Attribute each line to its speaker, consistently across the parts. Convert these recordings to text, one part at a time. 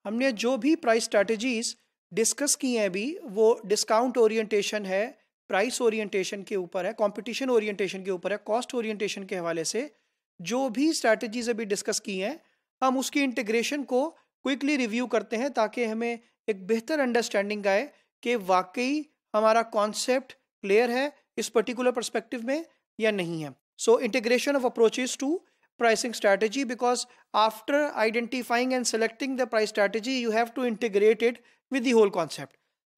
Speaker 1: हमने जो भी प्राइस स्ट्रैटेजीज डिस्कस की हैं अभी, वो डिस्काउंट ओरिएंटेशन है, प्राइस ओरिएंटेशन के ऊपर है, कंपटीशन ओरिएंटेशन के ऊपर है, कॉस्ट ओरिएंटेशन के हवाले से जो भी स्ट्रैटेजीज अभी डिस्कस की हैं, हम उसकी इंटीग्रेशन को क्विकली रिव्यू करते हैं ताकि हमें एक बेहतर अंडरस्टैंडिंग आए कि वाकई हमारा कॉन्सेप्ट क्लियर है इस पर्टिकुलर पर्सपेक्टिव में या नहीं है. So integration of approaches to pricing strategy, because after identifying and selecting the price strategy you have to integrate it with the whole concept.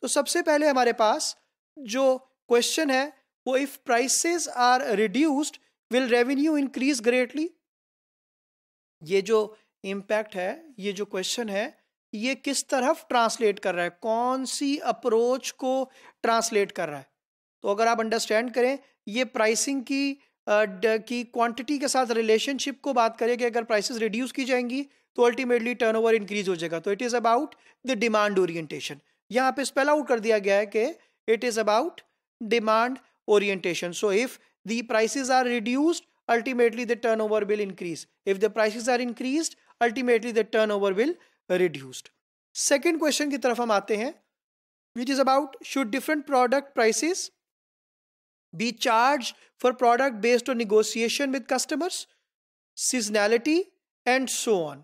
Speaker 1: तो सबसे पहले हमारे पास जो क्वेश्चन है वो if prices are reduced will revenue increase greatly. ये जो impact है, ये जो क्वेश्चन है, ये किस तरफ ट्रांसलेट कर रहा है, कौन सी अप्रोच को ट्रांसलेट कर रहा है. तो अगर आप अंडरस्टैंड करें, ये प्राइसिंग की क्वांटिटी के साथ रिलेशनशिप को बात करें कि अगर प्राइसेस रिड्यूस की जाएंगी तो अल्टीमेटली टर्नओवर इंक्रीज हो जाएगा. तो it is about the demand orientation. यहाँ पे स्पेल आउट कर दिया गया है कि it is about demand orientation. So if the prices are reduced ultimately the turnover will increase. If the prices are increased, ultimately the turnover will reduced. Second question की तरफ हम आते हैं, which is about should different product prices be charged for product based on negotiation with customers, seasonality and so on.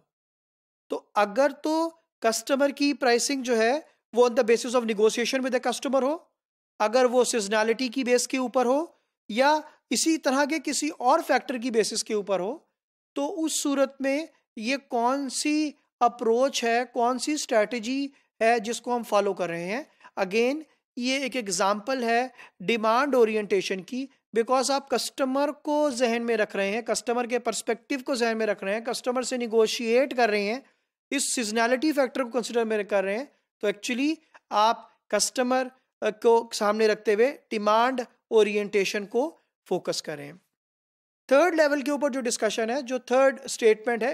Speaker 1: तो अगर तो customer की pricing जो है वो on the basis of negotiation with the customer हो, अगर वो सीजनैलिटी की बेस के ऊपर हो या इसी तरह के किसी और फैक्टर की बेसिस के ऊपर हो, तो उस सूरत में ये कौन सी अप्रोच है, कौन सी स्ट्रैटेजी है जिसको हम फॉलो कर रहे हैं. अगेन ये एक एग्जाम्पल है डिमांड ओरिएंटेशन की, बिकॉज आप कस्टमर को जहन में रख रहे हैं, कस्टमर के पर्सपेक्टिव को जहन में रख रहे हैं, कस्टमर से निगोशिएट कर रहे हैं, इस सीजनैलिटी फैक्टर को कंसिडर में कर रहे हैं. तो एक्चुअली आप कस्टमर को सामने रखते हुए डिमांड ओरिएंटेशन को फोकस करें. थर्ड लेवल के ऊपर जो डिस्कशन है, जो थर्ड स्टेटमेंट है,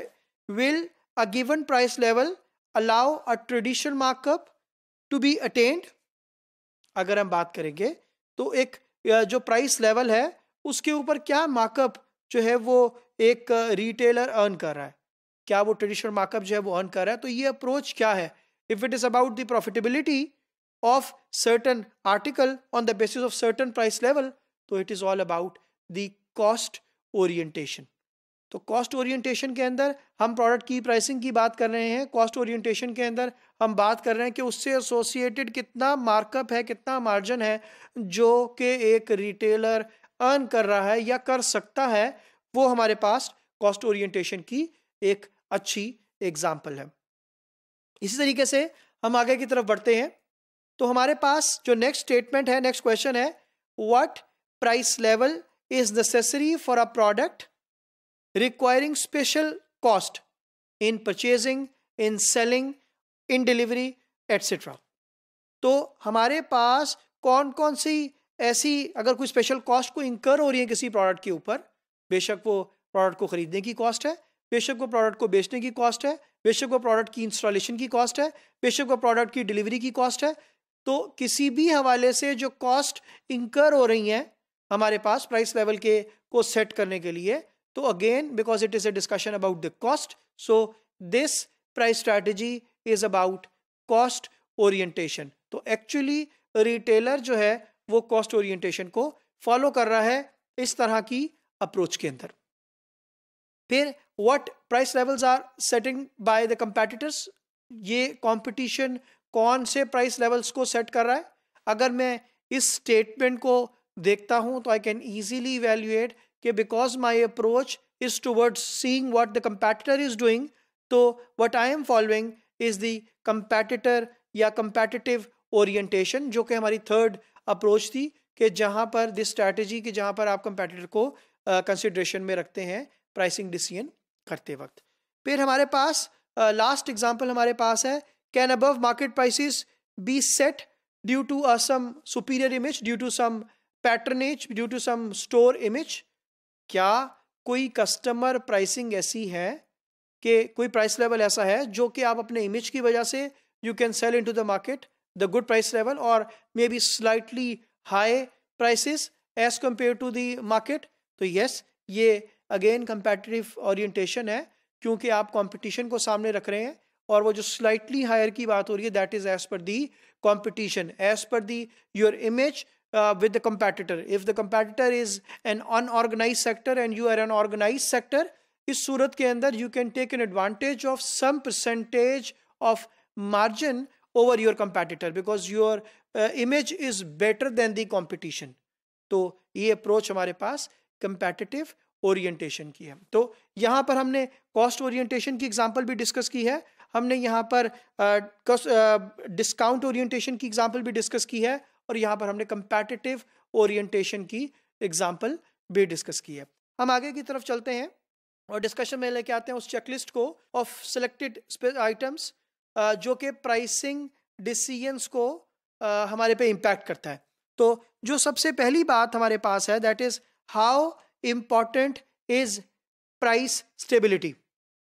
Speaker 1: will a given price level allow a traditional markup to be attained. अगर हम बात करेंगे तो एक जो प्राइस लेवल है उसके ऊपर क्या मार्कअप जो है वो एक रिटेलर अर्न कर रहा है, क्या वो ट्रेडिशनल मार्कअप जो है वो अर्न कर रहा है. तो ये अप्रोच क्या है? If it is about the profitability of certain article on the basis of certain price level, तो it is all about the cost orientation. तो cost orientation के अंदर हम प्रोडक्ट की प्राइसिंग की बात कर रहे हैं, cost orientation के अंदर हम बात कर रहे हैं कि उससे एसोसिएटेड कितना मार्कअप है, कितना मार्जिन है जो कि एक रिटेलर अर्न कर रहा है या कर सकता है. वो हमारे पास cost orientation की एक अच्छी एग्जाम्पल है. इसी तरीके से हम आगे की तरफ बढ़ते हैं. तो हमारे पास जो नेक्स्ट स्टेटमेंट है, नेक्स्ट क्वेश्चन है, what price level is necessary for a product requiring special cost in purchasing, in selling, in delivery etcetera. तो हमारे पास कौन कौन सी ऐसी अगर कोई स्पेशल कॉस्ट को इंकर हो रही है किसी प्रोडक्ट के ऊपर, बेशक वो प्रोडक्ट को खरीदने की कॉस्ट है, बेशक वो प्रोडक्ट को बेचने की कॉस्ट है, बेशक वो प्रोडक्ट की इंस्टॉलेशन की कॉस्ट है, बेशक वो प्रोडक्ट की डिलीवरी की कॉस्ट है. तो किसी भी हवाले से जो कॉस्ट इंकर हो रही हैं हमारे पास प्राइस लेवल के को सेट करने के लिए, तो again because it is a discussion about the cost, so this price strategy is about cost orientation. तो एक्चुअली रिटेलर जो है वो कॉस्ट ओरिएंटेशन को फॉलो कर रहा है इस तरह की अप्रोच के अंदर. फिर what price levels are setting by the competitors. ये कंपटीशन कौन से प्राइस लेवल्स को सेट कर रहा है? अगर मैं इस स्टेटमेंट को देखता हूं तो आई कैन इजीली इवैल्यूएट कि because my approach is towards seeing what the competitor is doing, तो what I am following is the competitor या कंपेटिटिव ओरिएंटेशन, जो कि हमारी थर्ड अप्रोच थी कि जहां पर दिस स्ट्रैटेजी कि जहां पर आप कंपेटिटर को कंसिडरेशन में रखते हैं प्राइसिंग डिसीजन करते वक्त. फिर हमारे पास लास्ट एग्जांपल हमारे पास है, can above market prices be set due to some superior image, due to some patronage, due to some store image. क्या कोई कस्टमर प्राइसिंग ऐसी है कि कोई प्राइस लेवल ऐसा है जो कि आप अपने इमेज की वजह से you can sell into the market the good price level और may be slightly high prices as compare to the market. तो यस, ये अगेन कंपेटिटिव ओरिएंटेशन है क्योंकि आप कंपटीशन को सामने रख रहे हैं और वो जो स्लाइटली हायर की बात हो रही है that is as per the competition, as per the your image with the competitor. If the competitor is an unorganized sector and you are an organized sector, इस सूरत के अंदर you can take an advantage of some percentage of margin over your competitor because your image is better than the competition. तो ये approach हमारे पास competitive orientation की है. तो यहाँ पर हमने कॉस्ट ओरिएंटेशन की एग्जांपल भी डिस्कस की है, हमने यहाँ पर डिस्काउंट ओरिएंटेशन की एग्जांपल भी डिस्कस की है, और यहाँ पर हमने कंपैटिटिव ओरिएंटेशन की एग्जांपल भी डिस्कस की है. हम आगे की तरफ चलते हैं और डिस्कशन में लेके आते हैं उस चेकलिस्ट को ऑफ सिलेक्टेड आइटम्स जो कि प्राइसिंग डिसीजंस को हमारे पे इम्पैक्ट करता है. तो जो सबसे पहली बात हमारे पास है that is how important is price stability.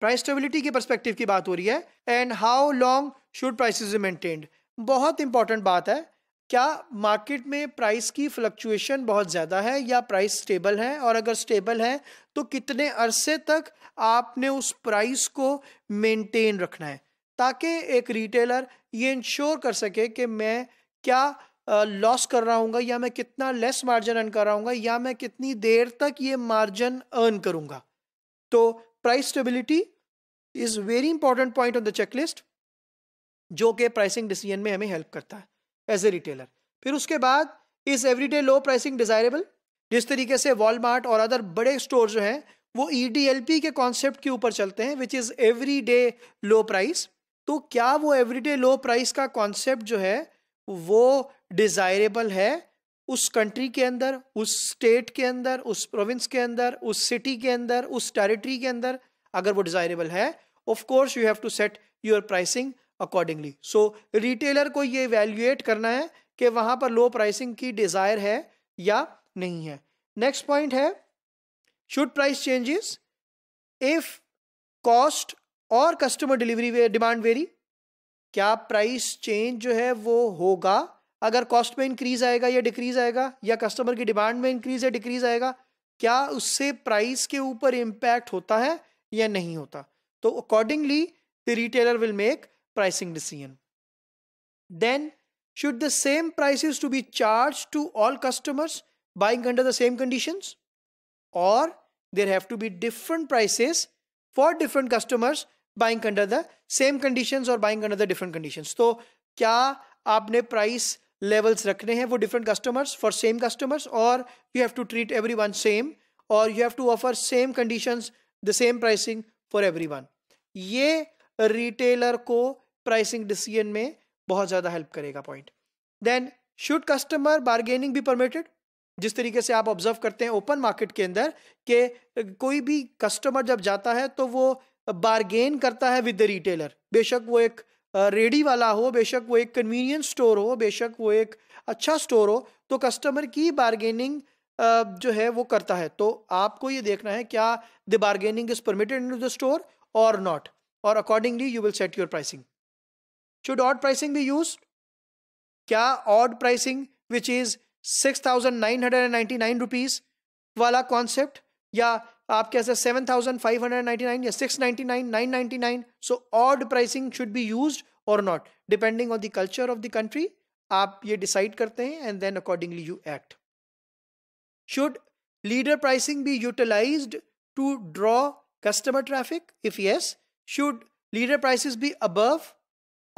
Speaker 1: Price stability के पर्सपेक्टिव की बात हो रही है. And how long should prices be maintained. बहुत इंपॉर्टेंट बात है, क्या मार्केट में प्राइस की फ्लक्चुएशन बहुत ज़्यादा है या प्राइस स्टेबल है, और अगर स्टेबल है तो कितने अरसे तक आपने उस प्राइस को मेंटेन रखना है, ताकि एक रिटेलर ये इंश्योर कर सके कि मैं क्या लॉस कर रहा हूँ या मैं कितना लेस मार्जिन अर्न कर रहा हूँ या मैं कितनी देर तक ये मार्जिन अर्न करूँगा. तो price stability is very important point on the checklist जो कि प्राइसिंग डिसीजन में हमें हेल्प करता है एज ए रिटेलर. फिर उसके बाद is everyday low pricing desirable. जिस तरीके से वॉलमार्ट और अदर बड़े स्टोर जो हैं वो EDLP के कॉन्सेप्ट के ऊपर चलते हैं which is everyday low price. तो क्या वो एवरीडे लो प्राइस का कॉन्सेप्ट जो है वो डिजायरेबल है उस कंट्री के अंदर, उस स्टेट के अंदर, उस प्रोविंस के अंदर, उस सिटी के अंदर, उस टेरिटरी के अंदर? अगर वो डिजायरेबल है of course you have to set your pricing accordingly. So retailer को ये इवैल्यूएट करना है कि वहां पर लो प्राइसिंग की डिजायर है या नहीं है. नेक्स्ट पॉइंट है should price changes if cost और कस्टमर डिलीवरी डिमांड वेरी. क्या प्राइस चेंज जो है वो होगा अगर कॉस्ट में इंक्रीज आएगा या डिक्रीज आएगा, या कस्टमर की डिमांड में इंक्रीज या डिक्रीज आएगा, क्या उससे प्राइस के ऊपर इम्पैक्ट होता है या नहीं होता? तो accordingly the retailer will make pricing decision. Then should the same prices to be charged to all customers buying under the same conditions, or there have to be different prices for different customers buying under the same conditions or buying under the different conditions? तो क्या आपने price levels रखने हैं वो different customers for same customers, और you have to treat everyone same, और you have to offer same conditions the same pricing for everyone? ये retailer को प्राइसिंग डिसीजन में बहुत ज़्यादा हेल्प करेगा point. Then should customer bargaining be permitted. जिस तरीके से आप ऑब्जर्व करते हैं ओपन मार्केट के अंदर कि कोई भी कस्टमर जब जाता है तो वो बार्गेन करता है विद द रिटेलर. बेशक वो एक रेडी वाला हो, बेशक वो एक कन्वीनियंस स्टोर हो, बेशक वो एक अच्छा स्टोर हो, तो कस्टमर की बार्गेनिंग जो है वो करता है. तो आपको ये देखना है क्या the bargaining is permitted in the store और नॉट, और accordingly you will set your pricing. Should odd pricing be used. क्या odd pricing which is 6,999 rupees वाला कॉन्सेप्ट, या आप कैसे 7,599 या 699, 999, so odd pricing should be used और not, depending on the culture of the country. आप ये decide करते हैं and then accordingly you act. Should leader pricing B utilised to draw customer traffic? If yes, should leader prices be above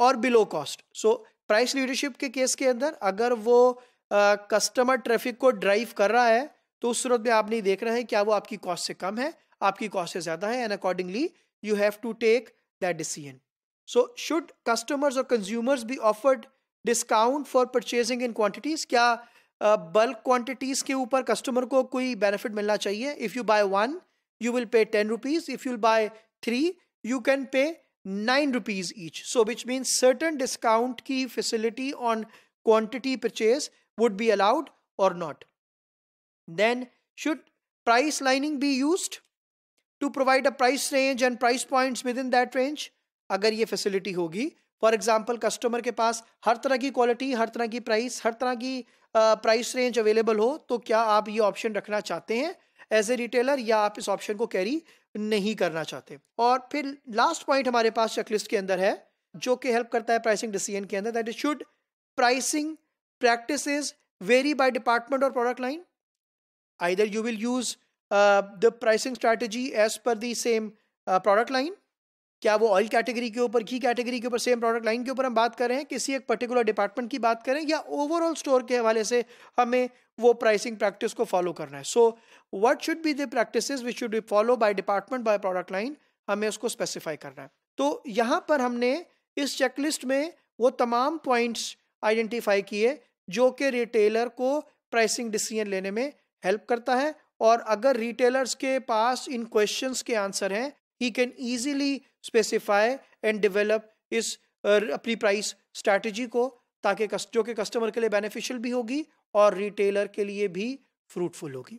Speaker 1: और below cost? So price leadership के case के अंदर अगर वो कस्टमर ट्रैफिक को ड्राइव कर रहा है तो उस सूरत में आप नहीं देख रहे हैं क्या वो आपकी कॉस्ट से कम है, आपकी कॉस्ट से ज्यादा है, and accordingly you have to take that decision. So should customers और consumers be offered discount for purchasing in quantities? क्या बल्क क्वांटिटीज के ऊपर कस्टमर को कोई बेनिफिट मिलना चाहिए? If you buy 1 you will pay 10 rupees. If you'll buy 3 you can pay 9 rupees each. So which means certain discount की facility on quantity purchase would be allowed or not. Then should price lining be used to provide a price range and price points within that range? अगर ये facility होगी, for example customer के पास हर तरह की quality, हर तरह की price, हर तरह की price range available हो, तो क्या आप ये option रखना चाहते हैं एज ए रिटेलर, या आप इस ऑप्शन को कैरी नहीं करना चाहते। और फिर लास्ट पॉइंट हमारे पास चेकलिस्ट के अंदर है जो कि हेल्प करता है प्राइसिंग डिसीजन के अंदर, that is should pricing practices vary by department और product line. Either you will use the pricing strategy as per the same product line. क्या वो ऑयल कैटेगरी के ऊपर, घी कैटेगरी के ऊपर, सेम प्रोडक्ट लाइन के ऊपर हम बात कर रहे हैं, किसी एक पर्टिकुलर डिपार्टमेंट की बात करें, या ओवरऑल स्टोर के हवाले से हमें वो प्राइसिंग प्रैक्टिस को फॉलो करना है। So what should be the practices which should be follow by department, by product line, हमें उसको स्पेसिफाई करना है। तो यहाँ पर हमने इस चेकलिस्ट में वो तमाम पॉइंट्स आइडेंटिफाई किए जो कि रिटेलर को प्राइसिंग डिसीजन लेने में हेल्प करता है। और अगर रिटेलर्स के पास इन क्वेश्चंस के आंसर हैं, he can easily specify and develop इस अपनी प्राइस स्ट्रैटेजी को, ताकि जो कि कस्टमर के लिए बेनिफिशियल भी होगी और रिटेलर के लिए भी फ्रूटफुल होगी।